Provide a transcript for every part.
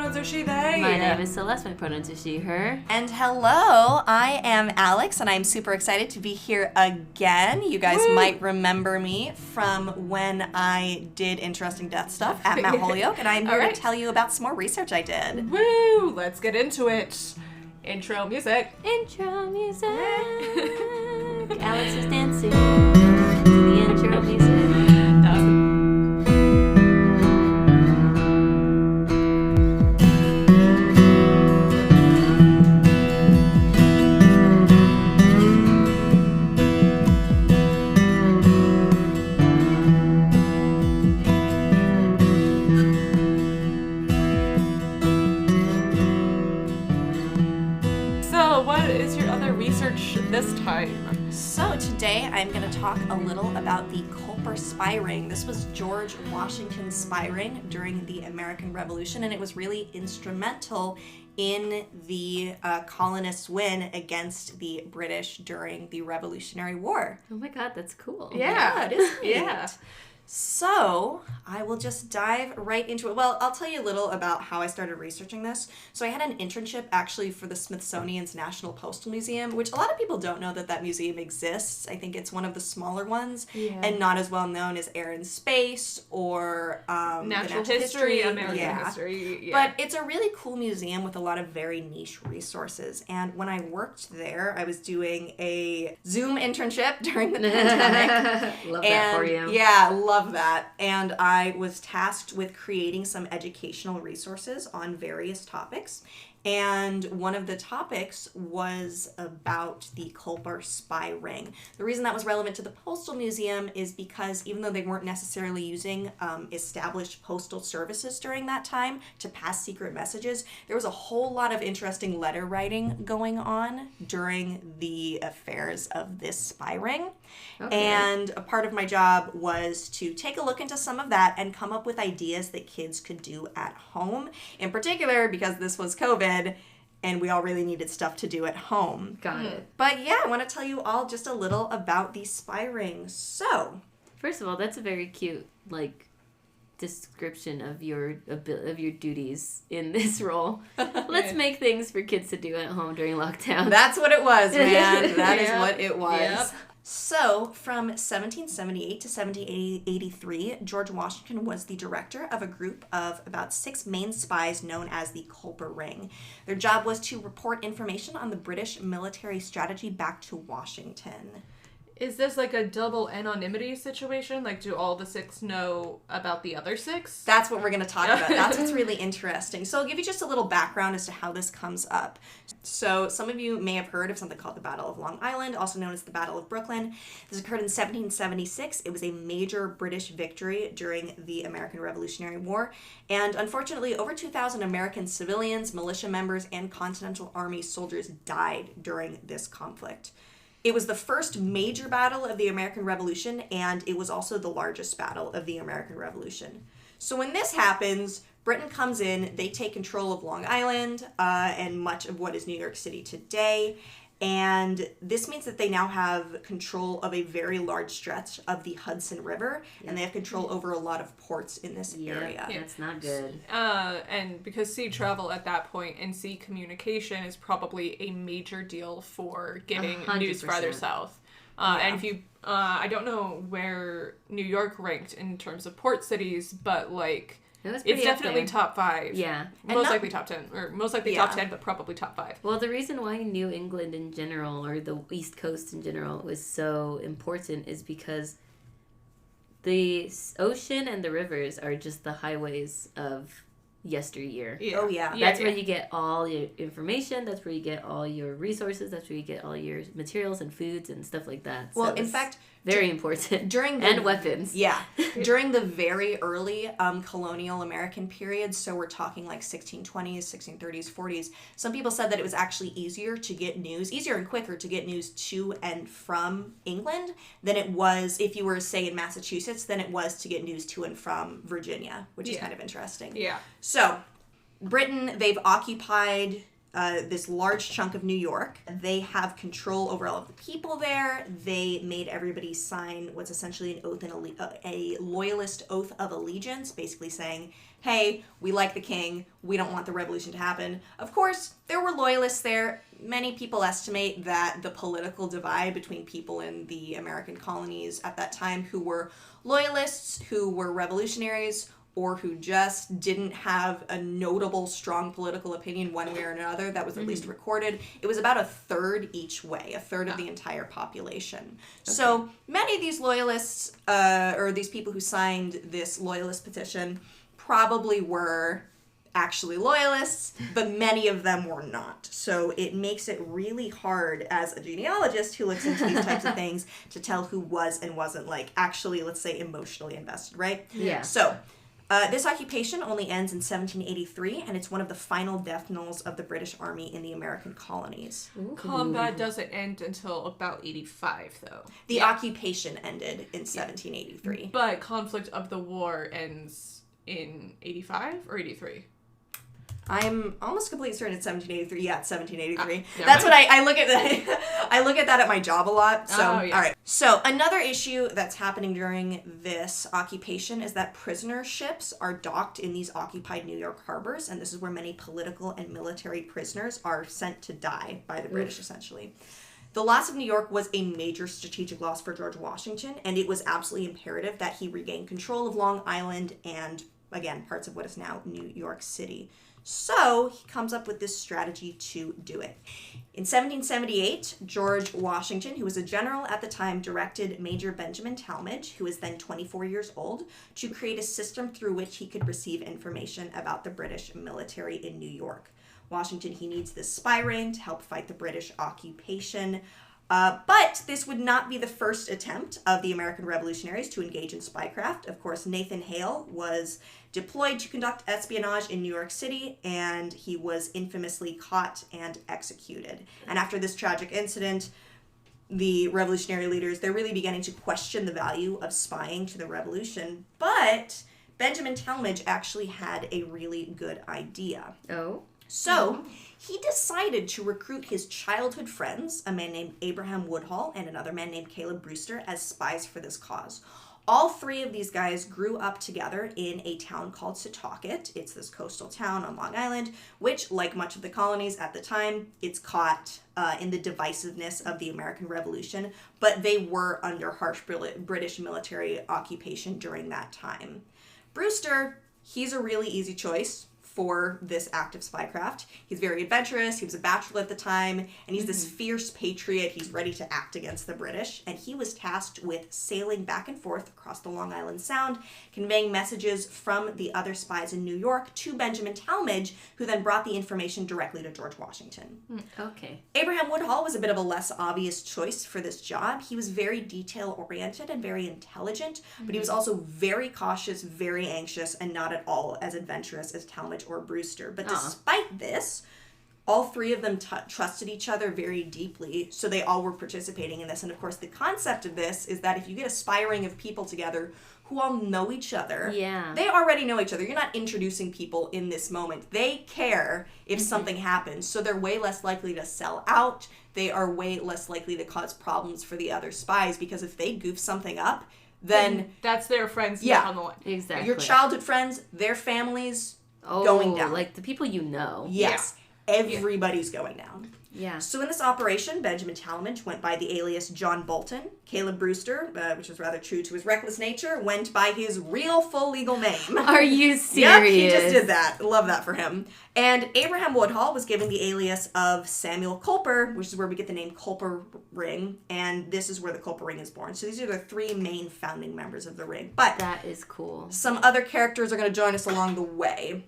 pronouns are she, they. My name is Celeste. My pronouns are she, her. And hello, I am Alex, and I'm super excited to be here again. You guys might remember me from when I did Interesting Death Stuff at Mount Holyoke, and I'm here to tell you about some more research I did. Woo! Let's get into it. Intro music. Intro music. Alex is dancing to the intro music. This time. So today I'm going to talk a little about the Culper spy ring. This was George Washington's spy ring during the American Revolution, and it was really instrumental in the colonists' win against the British during the Revolutionary War. Oh my god, that's cool. Yeah, it is neat. Yeah. So, I will just dive right into it. Well, I'll tell you a little about how I started researching this. So I had an internship actually for the Smithsonian's National Postal Museum, which a lot of people don't know that museum exists. I think it's one of the smaller ones and not as well known as Air and Space or Natural History, American History. Yeah. But it's a really cool museum with a lot of very niche resources. And when I worked there, I was doing a Zoom internship during the pandemic. Love that for you. Yeah, love that. And I was tasked with creating some educational resources on various topics. And one of the topics was about the Culper spy ring. The reason that was relevant to the Postal Museum is because even though they weren't necessarily using established postal services during that time to pass secret messages, there was a whole lot of interesting letter writing going on during the affairs of this spy ring. Okay. And a part of my job was to take a look into some of that and come up with ideas that kids could do at home. In particular, because this was COVID, and we all really needed stuff to do at home. Got it. But yeah, I want to tell you all just a little about these spy rings. So, first of all, that's a very cute, description of your duties in this role. Let's make things for kids to do at home during lockdown. That's what it was, man. That is what it was. Yep. So, from 1778 to 1783, George Washington was the director of a group of about 6 main spies known as the Culper Ring. Their job was to report information on the British military strategy back to Washington. Is this like a double anonymity situation? Like, do all the 6 know about the other 6? That's what we're going to talk about. That's what's really interesting. So I'll give you just a little background as to how this comes up. So some of you may have heard of something called the Battle of Long Island, also known as the Battle of Brooklyn. This occurred in 1776. It was a major British victory during the American Revolutionary War. And unfortunately, over 2,000 American civilians, militia members, and Continental Army soldiers died during this conflict. It was the first major battle of the American Revolution, and it was also the largest battle of the American Revolution. So when this happens, Britain comes in, they take control of Long Island and much of what is New York City today. And this means that they now have control of a very large stretch of the Hudson River, and they have control over a lot of ports in this area. Yeah, that's not good. And because sea travel at that point and sea communication is probably a major deal for getting 100%. News farther south. And if you, I don't know where New York ranked in terms of port cities, but it's definitely top 5. Yeah. Most likely top 10. Or most likely top 10, but probably top 5. Well, the reason why New England in general, or the East Coast in general, was so important is because the ocean and the rivers are just the highways of yesteryear. Yeah. Oh, yeah. That's where you get all your information. That's where you get all your resources. That's where you get all your materials and foods and stuff like that. Well, so in fact, very important. And weapons. Yeah. During the very early colonial American period, so we're talking like 1620s, 1630s, 40s, some people said that it was actually easier and quicker to get news to and from England than it was if you were, say, in Massachusetts, than it was to get news to and from Virginia, which is kind of interesting. Yeah. So, Britain, they've occupied this large chunk of New York. They have control over all of the people there. They made everybody sign what's essentially a loyalist oath of allegiance, basically saying, hey, we like the king. We don't want the revolution to happen. Of course, there were loyalists there. Many people estimate that the political divide between people in the American colonies at that time who were loyalists, who were revolutionaries, or who just didn't have a notable, strong political opinion one way or another that was at least recorded. It was about a third each way, a third of the entire population. Okay. So many of these loyalists, or these people who signed this loyalist petition, probably were actually loyalists, but many of them were not. So it makes it really hard as a genealogist who looks into these types of things to tell who was and wasn't, like, actually, let's say, emotionally invested, right? Yeah. So this occupation only ends in 1783, and it's one of the final death knells of the British Army in the American colonies. Ooh. Combat doesn't end until about 85, though. The occupation ended in 1783. But conflict of the war ends in 85 or 83? I'm almost completely certain it's 1783. Yeah, it's 1783. Yeah, That's what I look at that. I look at that at my job a lot. So, all right. So another issue that's happening during this occupation is that prisoner ships are docked in these occupied New York harbors, and this is where many political and military prisoners are sent to die by the British, essentially. The loss of New York was a major strategic loss for George Washington, and it was absolutely imperative that he regain control of Long Island and, again, parts of what is now New York City. So he comes up with this strategy to do it. In 1778, George Washington, who was a general at the time, directed Major Benjamin Talmadge, who was then 24 years old, to create a system through which he could receive information about the British military in New York. Washington, he needs this spy ring to help fight the British occupation. But this would not be the first attempt of the American revolutionaries to engage in spycraft. Of course, Nathan Hale was deployed to conduct espionage in New York City, and he was infamously caught and executed. And after this tragic incident, the revolutionary leaders, they're really beginning to question the value of spying to the revolution. But Benjamin Talmadge actually had a really good idea. Oh? So he decided to recruit his childhood friends, a man named Abraham Woodhull and another man named Caleb Brewster, as spies for this cause. All three of these guys grew up together in a town called Setauket. It's this coastal town on Long Island, which, like much of the colonies at the time, it's caught in the divisiveness of the American Revolution, but they were under harsh British military occupation during that time. Brewster, he's a really easy choice for this act of spycraft. He's very adventurous, he was a bachelor at the time, and he's this fierce patriot. He's ready to act against the British, and he was tasked with sailing back and forth across the Long Island Sound, conveying messages from the other spies in New York to Benjamin Talmadge, who then brought the information directly to George Washington. Okay. Abraham Woodhull was a bit of a less obvious choice for this job. He was very detail-oriented and very intelligent, but he was also very cautious, very anxious, and not at all as adventurous as Talmadge or Brewster. But despite this, all three of them trusted each other very deeply, so they all were participating in this. And of course, the concept of this is that if you get a spy ring of people together who all know each other, they already know each other. You're not introducing people in this moment. They care if something happens, so they're way less likely to sell out. They are way less likely to cause problems for the other spies, because if they goof something up, then that's their friends on the line. Exactly. Your childhood friends, their families, going down. Like the people you know. Yes. Yeah. Everybody's going down. Yeah. So in this operation, Benjamin Talmadge went by the alias John Bolton. Caleb Brewster, which was rather true to his reckless nature, went by his real full legal name. Are you serious? Yep, he just did that. Love that for him. And Abraham Woodhull was given the alias of Samuel Culper, which is where we get the name Culper ring, and this is where the Culper ring is born. So these are the three main founding members of the ring. But that is cool. Some other characters are going to join us along the way.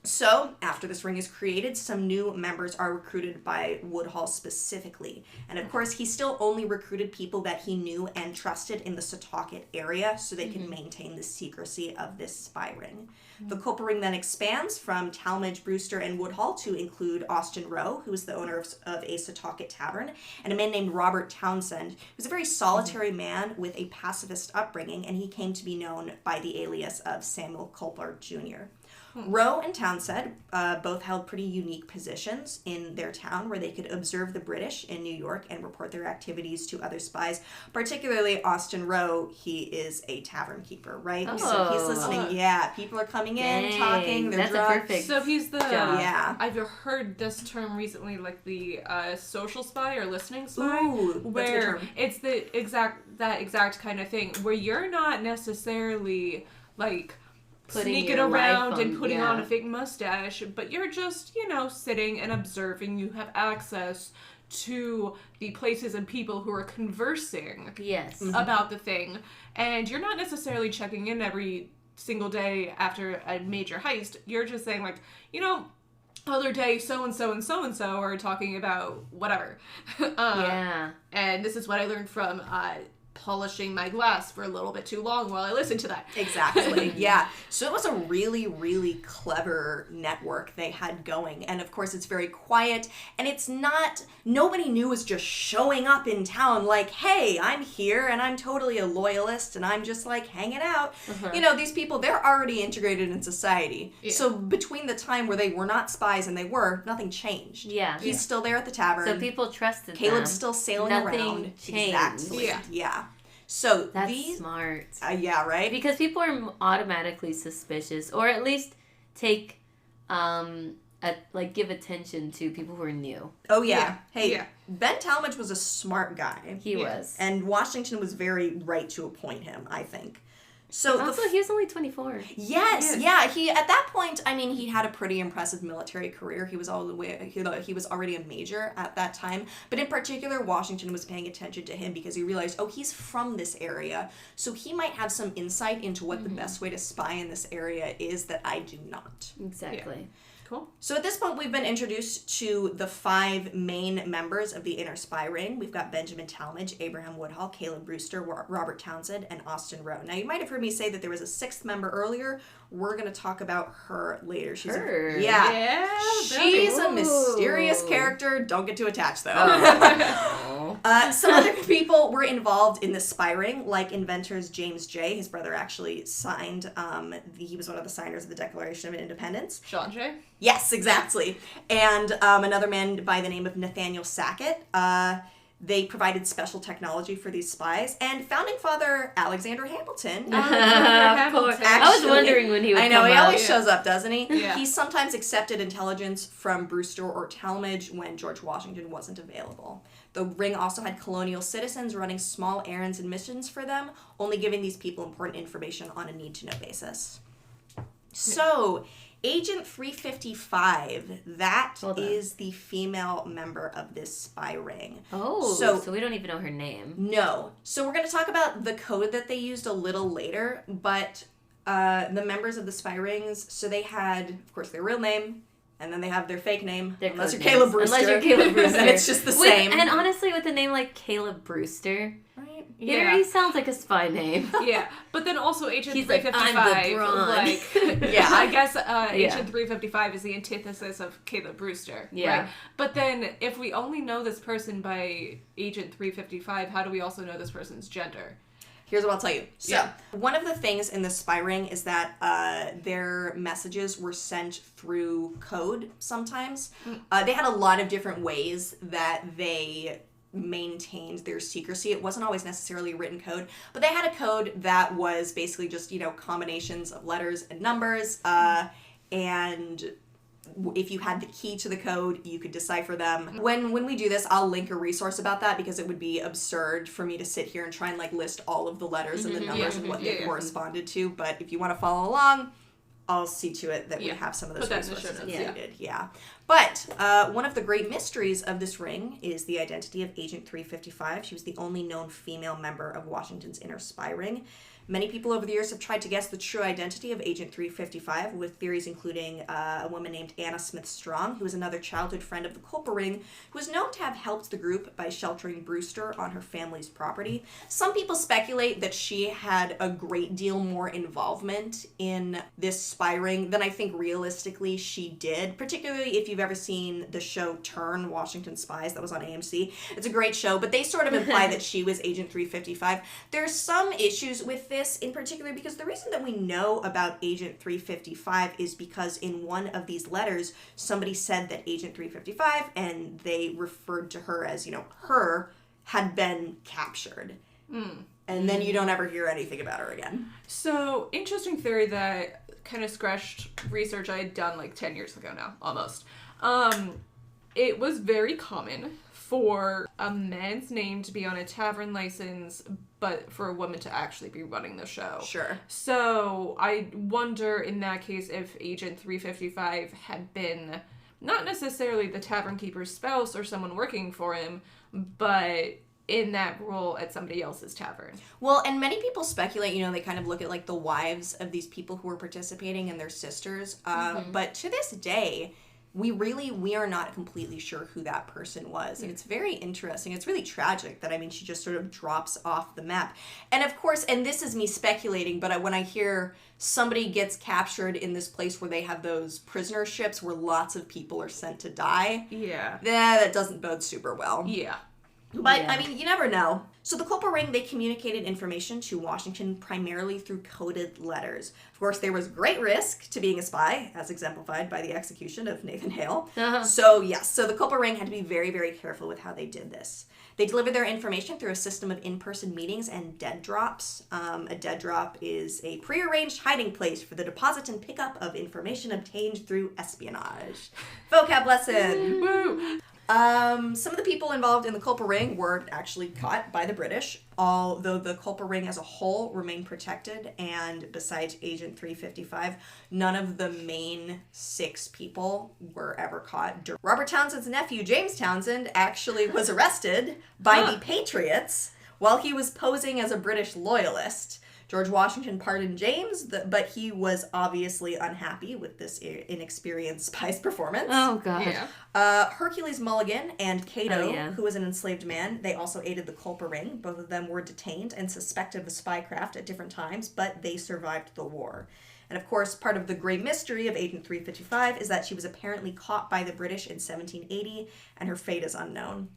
So, after this ring is created, some new members are recruited by Woodhull specifically. And of course, he still only recruited people that he knew and trusted in the Setauket area, so they can maintain the secrecy of this spy ring. The Culper ring then expands from Talmadge, Brewster, and Woodhull to include Austin Rowe, who was the owner of a Setauket tavern, and a man named Robert Townsend, who was a very solitary man with a pacifist upbringing, and he came to be known by the alias of Samuel Culper Jr. Rowe and Townsend both held pretty unique positions in their town where they could observe the British in New York and report their activities to other spies. Particularly Austin Rowe, he is a tavern keeper, right? Oh. So he's listening. Yeah, people are coming in, talking, they're drunk. Perfect. So he's the... Yeah. I've heard this term recently, like the social spy or listening spy. Ooh, where it's that exact kind of thing where you're not necessarily like sneaking around and putting on a fake mustache, but you're just, sitting and observing. You have access to the places and people who are conversing about the thing, and you're not necessarily checking in every single day after a major heist. You're just saying, like, other day so-and-so and so-and-so are talking about whatever. And this is what I learned from polishing my glass for a little bit too long while I listened to that. Exactly. Yeah. So it was a really, really clever network they had going. And of course, it's very quiet. And it's not, nobody new was just showing up in town like, hey, I'm here and I'm totally a loyalist and I'm just like hanging out. These people, they're already integrated in society. Yeah. So between the time where they were not spies and they were, nothing changed. Yeah. He's still there at the tavern. So people trusted Caleb's them. still sailing nothing around. Changed. Exactly. Yeah. So that's smart. Yeah, right? Because people are automatically suspicious, or at least take, give attention to people who are new. Oh, yeah. Hey, Ben Talmadge was a smart guy. He was. And Washington was very right to appoint him, I think. So also, he was only 24. Yes, yeah. He at that point, he had a pretty impressive military career. He was he was already a major at that time. But in particular, Washington was paying attention to him because he realized, he's from this area, so he might have some insight into what the best way to spy in this area is that I do not. Exactly. Yeah. Cool. So at this point, we've been introduced to the 5 main members of the Inner Spy Ring. We've got Benjamin Talmadge, Abraham Woodhull, Caleb Brewster, Robert Townsend, and Austin Rowe. Now, you might have heard me say that there was a 6th member earlier. We're going to talk about her later. She's a mysterious character. Don't get too attached, though. Some other people were involved in the spy ring, like inventors James J. His brother actually signed. He was one of the signers of the Declaration of Independence. Sean J. Yes, exactly. And another man by the name of Nathaniel Sackett. They provided special technology for these spies. And founding father Alexander Hamilton. I was wondering when he would come he out. always shows up, doesn't he? Yeah. He sometimes accepted intelligence from Brewster or Talmadge when George Washington wasn't available. The ring also had colonial citizens running small errands and missions for them, only giving these people important information on a need-to-know basis. So, Agent 355, that is the female member of this spy ring. Oh, so we don't even know her name. No. So we're going to talk about the code that they used a little later, but the members of the spy rings, so they had, of course, their real name, and then they have their fake name, unless you're Caleb Brewster. And it's just the same. And honestly, with a name like Caleb Brewster... Right? It already sounds like a spy name. Yeah, but then also Agent He's 355, I guess Agent 355 is the antithesis of Caleb Brewster. Yeah. Right? But then if we only know this person by Agent 355, how do we also know this person's gender? Here's what I'll tell you. So, one of the things in the spy ring is that their messages were sent through code sometimes. They had a lot of different ways that they maintained their secrecy. It wasn't always necessarily written code, but they had a code that was basically just, combinations of letters and numbers, and if you had the key to the code, you could decipher them. When we do this, I'll link a resource about that because it would be absurd for me to sit here and try and list all of the letters and the numbers and what they corresponded to, but if you want to follow along, I'll see to it that we have some of those resources included. Yeah. But one of the great mysteries of this ring is the identity of Agent 355. She was the only known female member of Washington's Inner Spy Ring. Many people over the years have tried to guess the true identity of Agent 355, with theories including a woman named Anna Smith Strong, who was another childhood friend of the Culper ring, who was known to have helped the group by sheltering Brewster on her family's property. Some people speculate that she had a great deal more involvement in this spy ring than I think realistically she did, particularly if you've ever seen the show Turn, Washington Spies, that was on AMC. It's a great show, but they sort of imply that she was Agent 355. There's some issues with this. this in particular because the reason that we know about Agent 355 is because in one of these letters, somebody said that Agent 355, and they referred to her as, her, had been captured. And then you don't ever hear anything about her again. So, interesting theory that kind of scratched research I had done 10 years ago now, almost. It was very common for a man's name to be on a tavern license, but for a woman to actually be running the show. Sure. So, I wonder in that case if Agent 355 had been not necessarily the tavern keeper's spouse or someone working for him, but in that role at somebody else's tavern. Well, and many people speculate, they kind of look at the wives of these people who were participating and their sisters. But to this day, we are not completely sure who that person was. And it's very interesting. It's really tragic that, she just sort of drops off the map. And of course, and this is me speculating, but when I hear somebody gets captured in this place where they have those prisoner ships where lots of people are sent to die. Yeah. That doesn't bode super well. Yeah. But, you never know. So the Culper ring, they communicated information to Washington primarily through coded letters. Of course, there was great risk to being a spy, as exemplified by the execution of Nathan Hale. So the Culper ring had to be very, very careful with how they did this. They delivered their information through a system of in-person meetings and dead drops. A dead drop is a prearranged hiding place for the deposit and pickup of information obtained through espionage. Vocab lesson! Woo! Some of the people involved in the Culper ring were actually caught by the British, although the Culper ring as a whole remained protected, and besides Agent 355, none of the main 6 people were ever caught. Robert Townsend's nephew, James Townsend, actually was arrested by the Patriots while he was posing as a British loyalist. George Washington pardoned James, but he was obviously unhappy with this inexperienced spy's performance. Oh, God. Yeah. Hercules Mulligan and Cato, who was an enslaved man, they also aided the Culper ring. Both of them were detained and suspected of spycraft at different times, but they survived the war. And of course, part of the great mystery of Agent 355 is that she was apparently caught by the British in 1780, and her fate is unknown.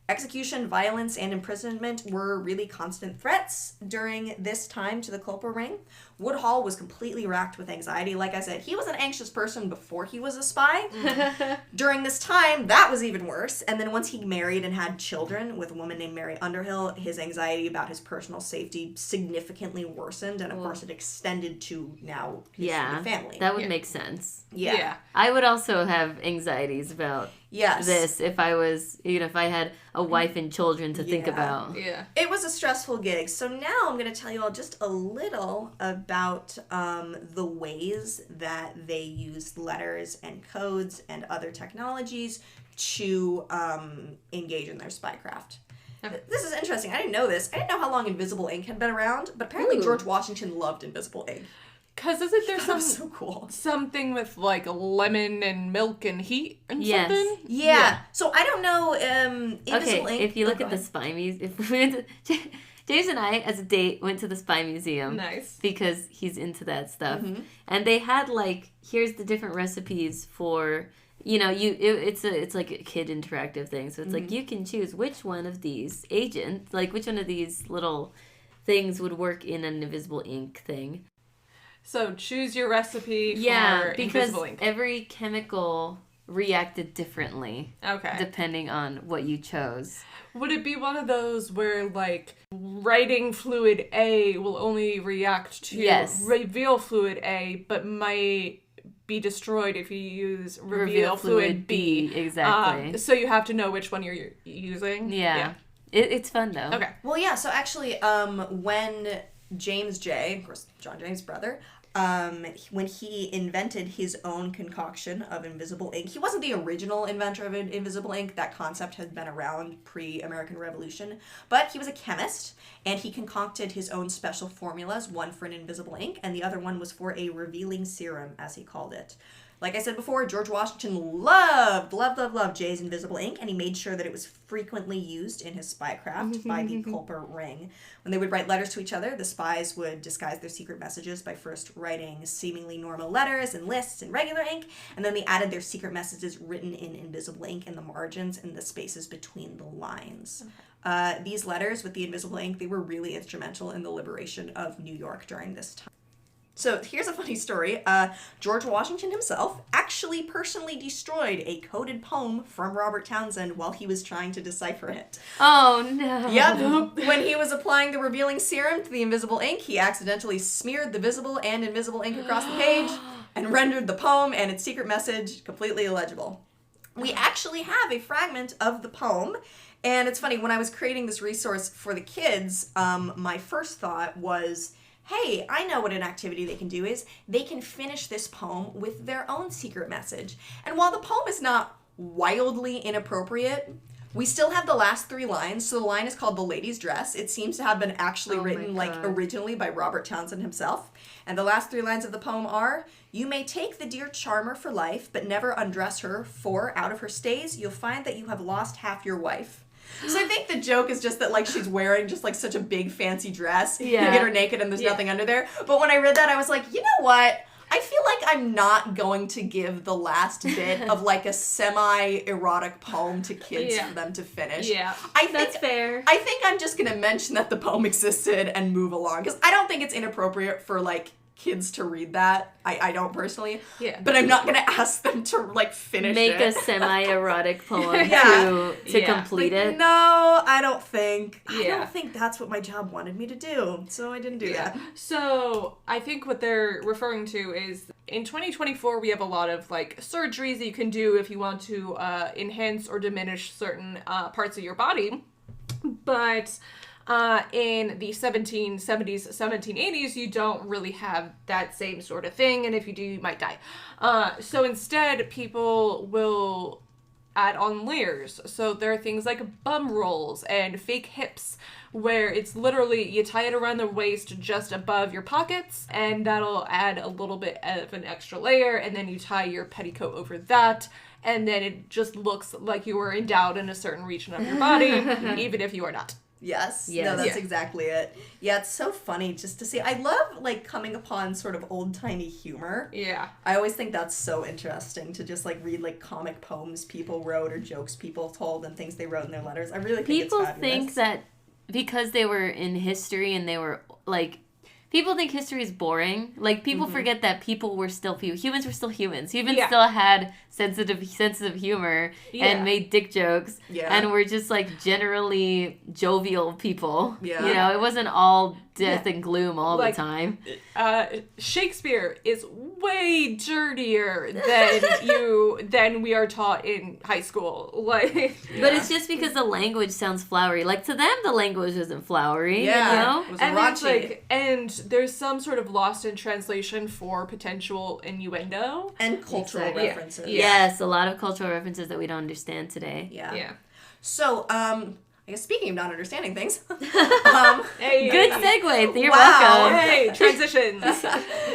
Execution, violence, and imprisonment were really constant threats during this time to the Culper ring. Woodhull was completely racked with anxiety. Like I said, he was an anxious person before he was a spy. During this time, that was even worse. And then once he married and had children with a woman named Mary Underhill, his anxiety about his personal safety significantly worsened. And of course, it extended to now his family. That would make sense. Yeah. I would also have anxieties about this if I was, if I had a wife and children to think about. Yeah. It was a stressful gig. So now I'm going to tell you all just a little about the ways that they used letters and codes and other technologies to engage in their spycraft. Okay. This is interesting. I didn't know this. I didn't know how long invisible ink had been around, but apparently George Washington loved invisible ink. Because isn't there so cool. something with lemon and milk and heat and something? Yeah. So I don't know invisible ink. If you look at the Spy Museum, James and I, as a date, went to the Spy Museum. Nice. Because he's into that stuff. Mm-hmm. And they had, here's the different recipes for, it's like a kid interactive thing. So it's you can choose which one of these agents, which one of these little things would work in an invisible ink thing. So choose your recipe for invisible ink. Because every chemical reacted differently. Okay. Depending on what you chose. Would it be one of those where, writing fluid A will only react to reveal fluid A, but might be destroyed if you use reveal fluid B? Exactly. So you have to know which one you're using? Yeah. It's fun, though. Okay. Well, yeah, so actually, when James J., of course, John Jay's brother, when he invented his own concoction of invisible ink, he wasn't the original inventor of invisible ink. That concept had been around pre-American Revolution, but he was a chemist, and he concocted his own special formulas, one for an invisible ink, and the other one was for a revealing serum, as he called it. Like I said before, George Washington loved Jay's invisible ink, and he made sure that it was frequently used in his spycraft by the Culper ring. When they would write letters to each other, the spies would disguise their secret messages by first writing seemingly normal letters and lists in regular ink, and then they added their secret messages written in invisible ink in the margins and the spaces between the lines. These letters with the invisible ink, they were really instrumental in the liberation of New York during this time. So here's a funny story. George Washington himself actually personally destroyed a coded poem from Robert Townsend while he was trying to decipher it. Oh, no. Yep. When he was applying the revealing serum to the invisible ink, he accidentally smeared the visible and invisible ink across the page and rendered the poem and its secret message completely illegible. We actually have a fragment of the poem. And it's funny, when I was creating this resource for the kids, my first thought was, hey, I know what an activity they can do is they can finish this poem with their own secret message. And while the poem is not wildly inappropriate, we still have the last 3 lines. So the line is called The Lady's Dress. It seems to have been actually written originally by Robert Townsend himself. And the last 3 lines of the poem are, you may take the dear charmer for life, but never undress her, for out of her stays, you'll find that you have lost half your wife. So I think the joke is just that, like, she's wearing just, like, such a big fancy dress. Yeah. You get her naked and there's nothing under there. But when I read that, I was like, you know what? I feel like I'm not going to give the last bit of, like, a semi-erotic poem to kids for them to finish. Yeah, that's fair. I think I'm just going to mention that the poem existed and move along. Because I don't think it's inappropriate for, like, kids to read that. I don't personally. Yeah. But I'm not going to ask them to, like, finish Make a semi-erotic poem to complete it. No, I don't think. I don't think that's what my job wanted me to do. So I didn't do that. So I think what they're referring to is in 2024, we have a lot of, like, surgeries that you can do if you want to enhance or diminish certain parts of your body. But in the 1770s, 1780s, you don't really have that same sort of thing, and if you do, you might die. So instead, people will add on layers. So there are things like bum rolls and fake hips, where it's literally, you tie it around the waist just above your pockets, and that'll add a little bit of an extra layer, and then you tie your petticoat over that, and then it just looks like you were endowed in a certain region of your body, even if you are not. Yes. No, that's exactly it. Yeah, it's so funny just to see. I love, like, coming upon sort of old-timey humor. Yeah. I always think that's so interesting to just, like, read, like, comic poems people wrote or jokes people told and things they wrote in their letters. I really think it's fabulous. People think that because they were in history and they were, like... People think history is boring. Like, people forget that people were still people. Humans were still humans. Humans still had sensitive humor and made dick jokes. Yeah. And were just, like, generally jovial people. Yeah. You know, it wasn't all death and gloom all the time. Shakespeare is way dirtier than we are taught in high school. Like, but it's just because the language sounds flowery. Like, to them, the language isn't flowery. Yeah. You know? It was raunchy. And there's some sort of lost in translation for potential innuendo and cultural references. Yeah. Yes, a lot of cultural references that we don't understand today. Yeah. So, I guess speaking of not understanding things, hey, good segue. You're welcome. Hey, transitions.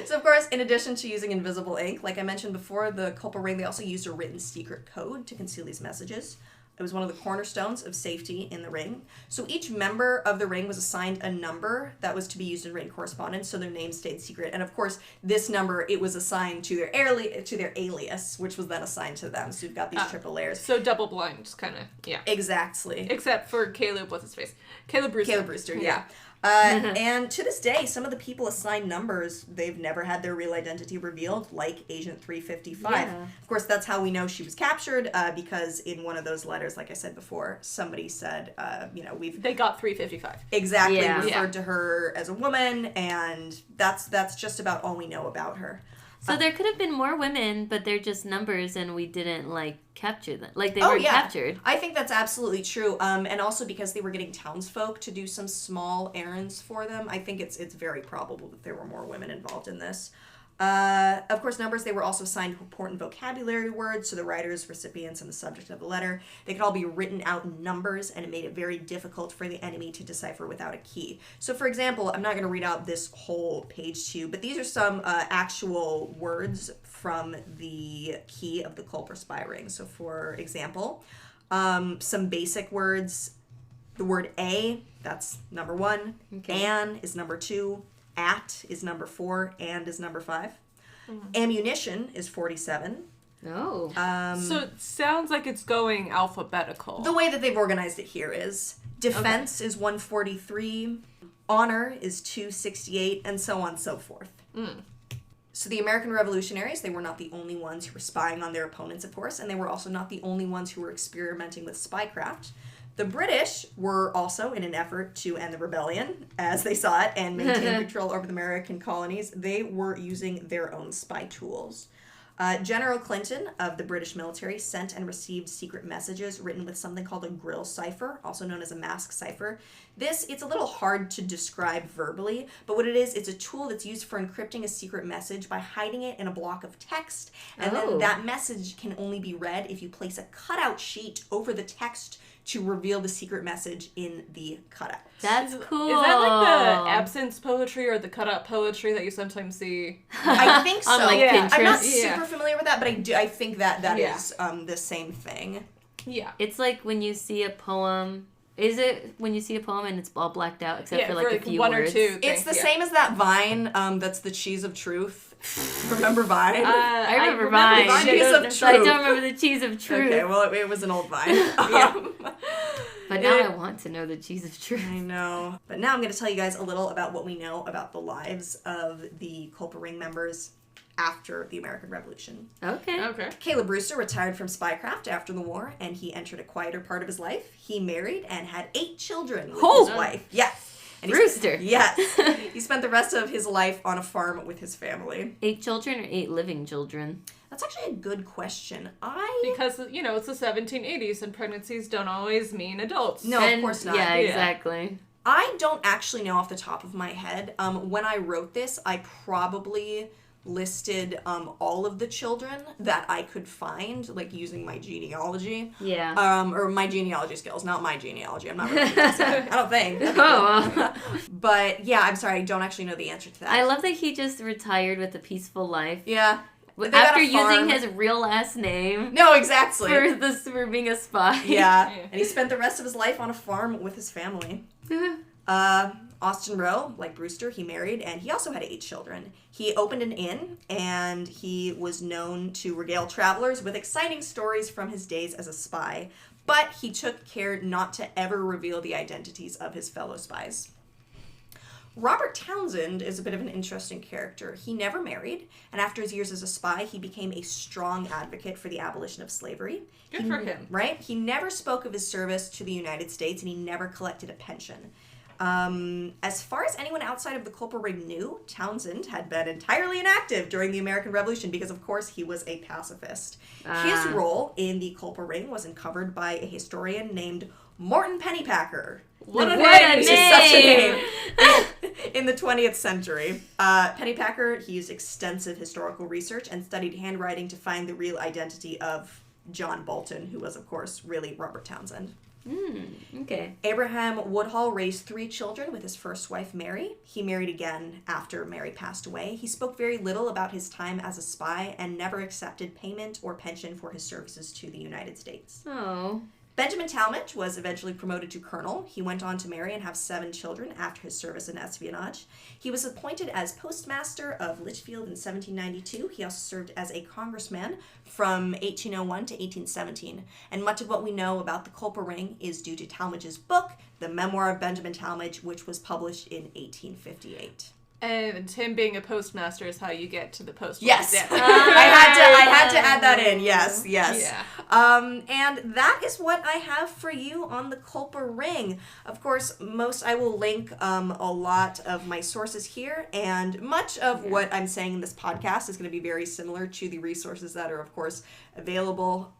So, of course, in addition to using invisible ink, like I mentioned before, the Culper ring, they also used a written secret code to conceal these messages. It was one of the cornerstones of safety in the ring. So each member of the ring was assigned a number that was to be used in written correspondence, so their name stayed secret. And of course, this number, it was assigned to their alias, which was then assigned to them. So you've got these triple layers. So double blind, kind of, yeah. Exactly. Except for Caleb, what's his face? Caleb Brewster, yeah. And to this day, some of the people assigned numbers, they've never had their real identity revealed, like Agent 355. Yeah. Of course, that's how we know she was captured, because in one of those letters, like I said before, somebody said, They got 355. Exactly, referred to her as a woman, and that's just about all we know about her. So there could have been more women, but they're just numbers, and we didn't, like, capture them. Like, they weren't captured. I think that's absolutely true. And also because they were getting townsfolk to do some small errands for them, I think it's very probable that there were more women involved in this. Of course, numbers, they were also assigned important vocabulary words, so the writers, recipients, and the subject of the letter, they could all be written out in numbers, and it made it very difficult for the enemy to decipher without a key. So, for example, I'm not going to read out this whole page to you, but these are some actual words from the key of the Culper spy ring. So, for example, some basic words, the word A, that's number 1, An is number 2, At is number 4, and is number 5. Ammunition is 47. Oh. So it sounds like it's going alphabetical. The way that they've organized it here is Defense is 143. Honor is 268, and so on and so forth. So the American revolutionaries, they were not the only ones who were spying on their opponents, of course, and they were also not the only ones who were experimenting with spycraft. The British were also, in an effort to end the rebellion, as they saw it, and maintain control over the American colonies, they were using their own spy tools. General Clinton of the British military sent and received secret messages written with something called a grill cipher, also known as a mask cipher. It's a little hard to describe verbally, but what it is, it's a tool that's used for encrypting a secret message by hiding it in a block of text, and then that message can only be read if you place a cutout sheet over the text to reveal the secret message in the cutout. That's cool. Is that like the absence poetry or the cutout poetry that you sometimes see? I think so. On, like, Pinterest. I'm not super familiar with that, but I think that is the same thing. Yeah. It's like when you see a poem. Is it when you see a poem and it's all blacked out except for like a few one words? or two things, It's the same as that Vine that's the cheese of truth. Remember Vine? I remember Vine. Cheese of truth. I don't remember the cheese of truth. Okay, well, it was an old Vine. But now I want to know the cheese of truth. I know. But now I'm going to tell you guys a little about what we know about the lives of the Culper Ring members after the American Revolution. Okay. Caleb Brewster retired from spycraft after the war, and he entered a quieter part of his life. He married and had 8 children with his wife. Yes. And Brewster. Yes. He spent the rest of his life on a farm with his family. 8 children or 8 living children? That's actually a good question. Because, it's the 1780s and pregnancies don't always mean adults. No, of course not. Yeah, exactly. I don't actually know off the top of my head. When I wrote this, I probably listed all of the children that I could find, like using my genealogy. Yeah. Or my genealogy skills, not my genealogy. I'm not really I don't think. Oh. But yeah, I'm sorry, I don't actually know the answer to that. I love that he just retired with a peaceful life. Yeah. After using his real last name. No, exactly. For being a spy. Yeah. And he spent the rest of his life on a farm with his family. Austin Rowe, like Brewster, he married, and he also had 8 children. He opened an inn, and he was known to regale travelers with exciting stories from his days as a spy, but he took care not to ever reveal the identities of his fellow spies. Robert Townsend is a bit of an interesting character. He never married, and after his years as a spy, he became a strong advocate for the abolition of slavery. Good for him. Right? He never spoke of his service to the United States, and he never collected a pension. As far as anyone outside of the Culper Ring knew, Townsend had been entirely inactive during the American Revolution because, of course, he was a pacifist. His role in the Culper Ring was uncovered by a historian named Morton Pennypacker. What a name! Such a name! In the 20th century. Pennypacker, he used extensive historical research and studied handwriting to find the real identity of John Bolton, who was, of course, really Robert Townsend. Okay. Abraham Woodhull raised 3 children with his first wife, Mary. He married again after Mary passed away. He spoke very little about his time as a spy and never accepted payment or pension for his services to the United States. Oh. Benjamin Talmadge was eventually promoted to colonel. He went on to marry and have 7 children after his service in espionage. He was appointed as postmaster of Litchfield in 1792. He also served as a congressman from 1801 to 1817. And much of what we know about the Culper Ring is due to Talmadge's book, The Memoir of Benjamin Talmadge, which was published in 1858. And him being a postmaster is how you get to the post. Yes, Yeah. I had to add that in. Yes. Yeah. And that is what I have for you on the Culper Ring. Of course, I will link a lot of my sources here, and much of what I'm saying in this podcast is going to be very similar to the resources that are, of course, available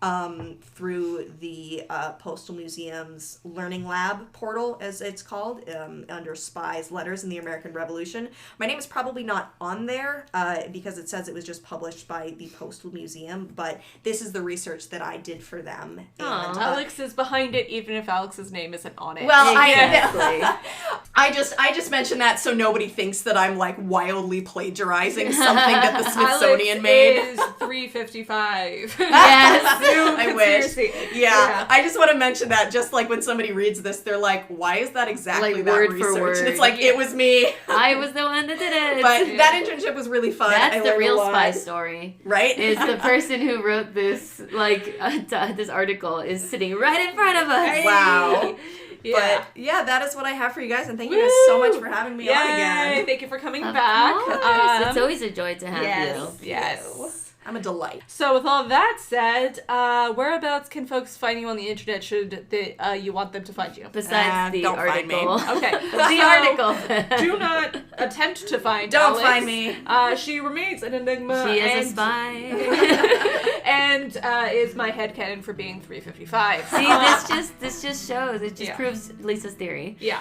through the Postal Museum's Learning Lab portal, as it's called, under Spies, Letters in the American Revolution. My name is probably not on there because it says it was just published by the Postal Museum, but this is the research that I did for them. And, Alex is behind it, even if Alex's name isn't on it. Well, Exactly. I just mentioned that so nobody thinks that I'm like wildly plagiarizing something that the Smithsonian made. Alex is 355. Yes. I wish. Conspiracy. Yeah, I just want to mention that just like when somebody reads this, they're like, why is that exactly Like, that word for research? word. And it's like, it was me. I was the one that did it. But that internship was really fun. That's I the learned real a lot. spy story. Right? Is the person who wrote this, this article is sitting right in front of us. Wow. But yeah, that is what I have for you guys, and thank you guys so much for having me on again. Thank you for coming back. It's always a joy to have you. Yes. I'm a delight. So with all that said, whereabouts can folks find you on the internet should you want them to find you? Besides the don't article. Find me. Okay. The article. Do not attempt to find Don't Alex. find me. She remains an enigma. She is a spy. And is my headcanon for being 355. See, this just shows. It just proves Lisa's theory. Yeah.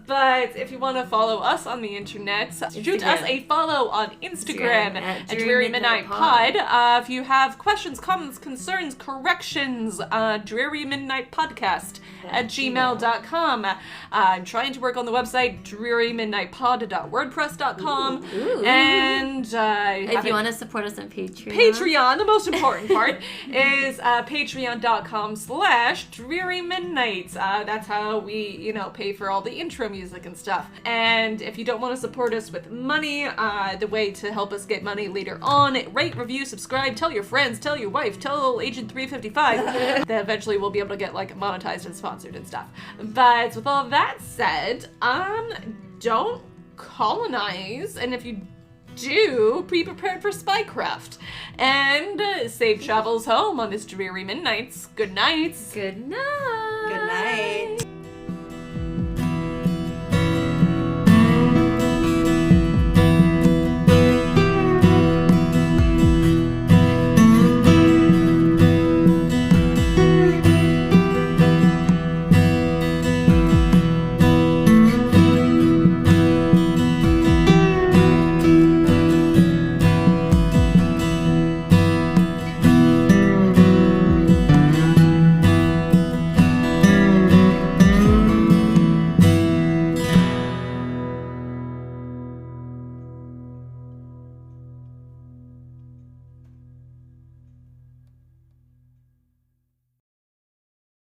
But if you want to follow us on the internet, shoot us a follow on Instagram at Dreary Midnight Pod. If you have questions, comments, concerns, corrections, drearymidnightpodcast at gmail.com. I'm trying to work on the website drearymidnightpod.wordpress.com. And if you want to support us on Patreon, the most important part is patreon.com/drearymidnights. That's how we, pay for all the intro music and stuff. And if you don't want to support us with money, the way to help us get money later on, rate, review, subscribe, tell your friends, tell your wife, tell Agent 355. Then eventually we'll be able to get monetized and sponsored and stuff. But with all that said, don't colonize, and if you do, be prepared for spycraft. And safe travels home on this dreary midnights. Good nights. Good night. Good night.